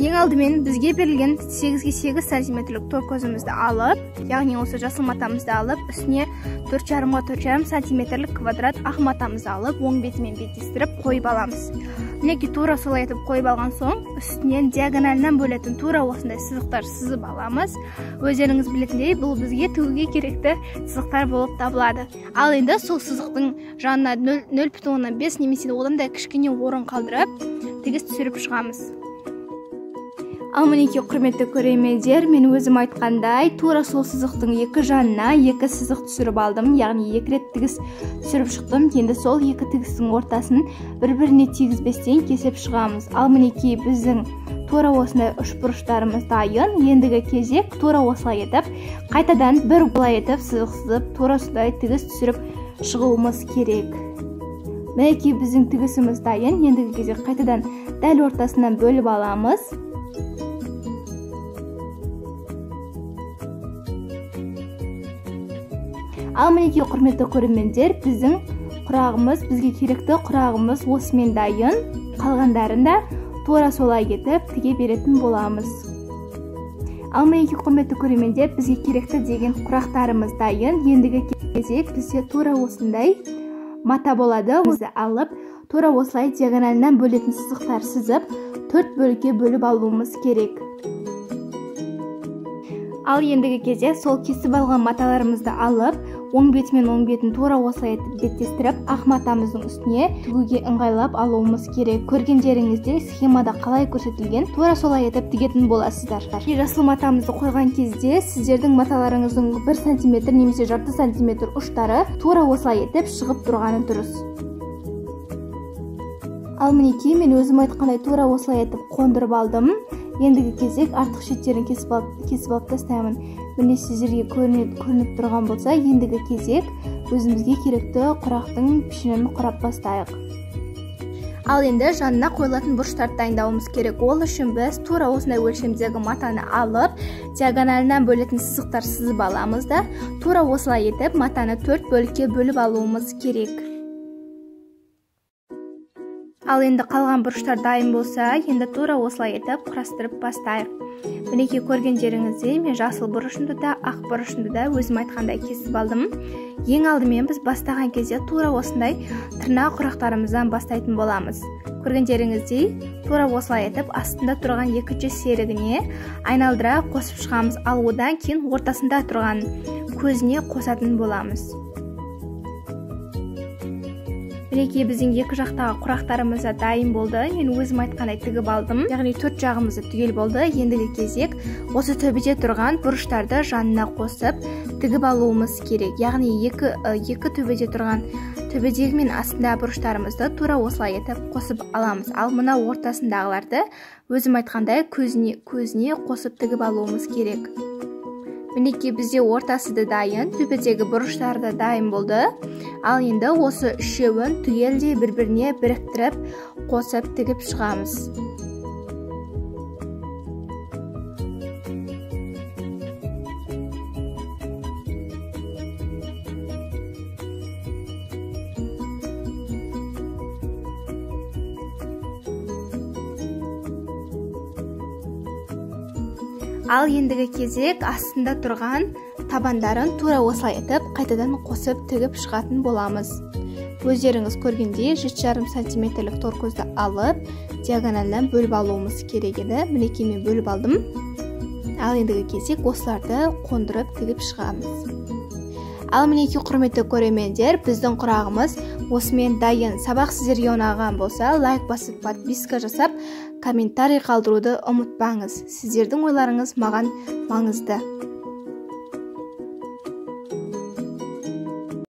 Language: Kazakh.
Ең алдымен бізге берілген 8-ге 8 сантиметрлік тор көзімізді алып, яғни осы жасыл матамызды алып, үстіне 4,5-ға 4,5 сантиметрлік квадрат ақ матамызды алып, оң бетімен беттестіріп қойып аламыз. Мінекей тура солай етіп қойып алған соң, үстінен диагоналынан бөлетін тура осындай сызықтар сызып аламыз. Өздеріңіз білетіндей, бұл бізге тігуге керекті сызықтар болып табылады. Ал енді сол сызықтың жанына 0,5 немесе одан да кішкене орын қалдырып, тігіс түсіріп шығамыз. Ал мінекей құрметті көрермендер, мен өзім айтқандай, тура сол сызықтың екі жанына екі сызық түсіріп алдым, яғни екі рет тігіс түсіріп шықтым. Енді сол екі тігістің ортасын бір-біріне тигізбестен кесіп шығамыз. Ал мінекей біздің тура осындай үшбұрыштарымыз дайын. Ендігі кезек тура осылай етіп, қайтадан бір бұлай етіп сызық сызып, тура осындай тігіс түсіріп шығуымыз керек. Мінекей біздің тігісіміз дайын. Ендігі кезек қайтадан дәл ортасынан бөліп аламыз. Ал мінекей құрметті көрермендер, біздің құрағымыз, бізге керекті құрағымыз осымен дайын. Қалғандарында тура солай етіп тіге беретін боламыз. Ал мінекей құрметті көрермендер, бізге керекті деген құрақтарымыз дайын. Ендігі кезек бізде тура осындай мата болады. Бізді алып, тура осылай диагоналынан бөлетін сызықтар сызып, 4 бөлікке бөліп алуымыз керек. Ал ендігі кезде сол кесіп алған маталарымызды алып, оң бетімен оң бетін тура осылай етіп беттестіріп, ақ матамыздың үстіне тігуге ыңғайлап алуымыз керек. Көргендеріңіздей схемада қалай көрсетілген, тура солай етіп тігетін боласыздар. Жасыл матамызды қойған кезде сіздердің маталарыңыздың 1 см немесе жарты сантиметр ұштары тура осылай етіп шығып тұрғаны дұрыс. Ал мінекей мен өзім айтқандай тура осылай етіп қондырып алдым. Ендігі кезек артық шеттерін кесіп алып тастаймын. Міне сіздерге көрініп тұрған болса, ендігі кезек өзімізге керекті құрақтың пішінін құрап бастайық. Ал енді жанына қойылатын бұрыштарды дайындауымыз керек. Ол үшін біз тура осындай өлшемдегі матаны алып, диагоналынан бөлетін сызықтар сызып аламыз да, тура осылай етіп матаны 4 бөлікке бөліп алуымыз керек. Ал енді қалған бұрыштар дайын болса, енді тура осылай етіп құрастырып бастайық. Мінекей көргендеріңіздей, мен жасыл бұрышымды да, ақ бұрышымды да өзім айтқандай кесіп алдым. Ең алдымен біз бастаған кезде тура осындай тырнақ құрақтарымыздан бастайтын боламыз. Көргендеріңіздей, тура осылай етіп астында тұрған екінші серігіне айналдыра қосып шығамыз. Ал одан кейін ортасында тұрған көзіне қосатын боламыз. Мінекей біздің екі жақтағы құрақтарымыз дайын болды. Мен өзім айтқандай тігіп алдым. Яғни 4 жағымызды түгел болды. Ендігі кезек осы төбеде тұрған бұрыштарды жанына қосып тігіп алуымыз керек. Яғни екі төбеде тұрған төбедегі мен астында бұрыштарымызды тура осылай етіп қосып аламыз. Ал мына ортасындағыларды өзім айтқандай көзіне қосып тігіп алуымыз керек. Мінекей бізде ортасы да дайын, төбедегі бұрыштары да дайын болды. Ал енді осы үшеуін түгелдей бір-біріне біріктіріп, қосып тігіп шығамыз. Ал ендігі кезек астында тұрған табандарын тура осылай етіп, қайтадан қосып тігіп шығатын боламыз. Өздеріңіз көргендей 7,5 сантиметрлік тор көзді алып, диагоналынан бөліп алуымыз керек еді. Мінекей мен бөліп алдым. Ал ендігі кезек осыларды қондырып тігіп шығамыз. Ал мінекей құрметті көрермендер, біздің құрағымыз осымен дайын. Сабақ сіздерге ұнаған болса, лайк басып, подписка жасап, комментарий қалдыруды ұмытпаңыз. Сіздердің ойларыңыз маған маңызды.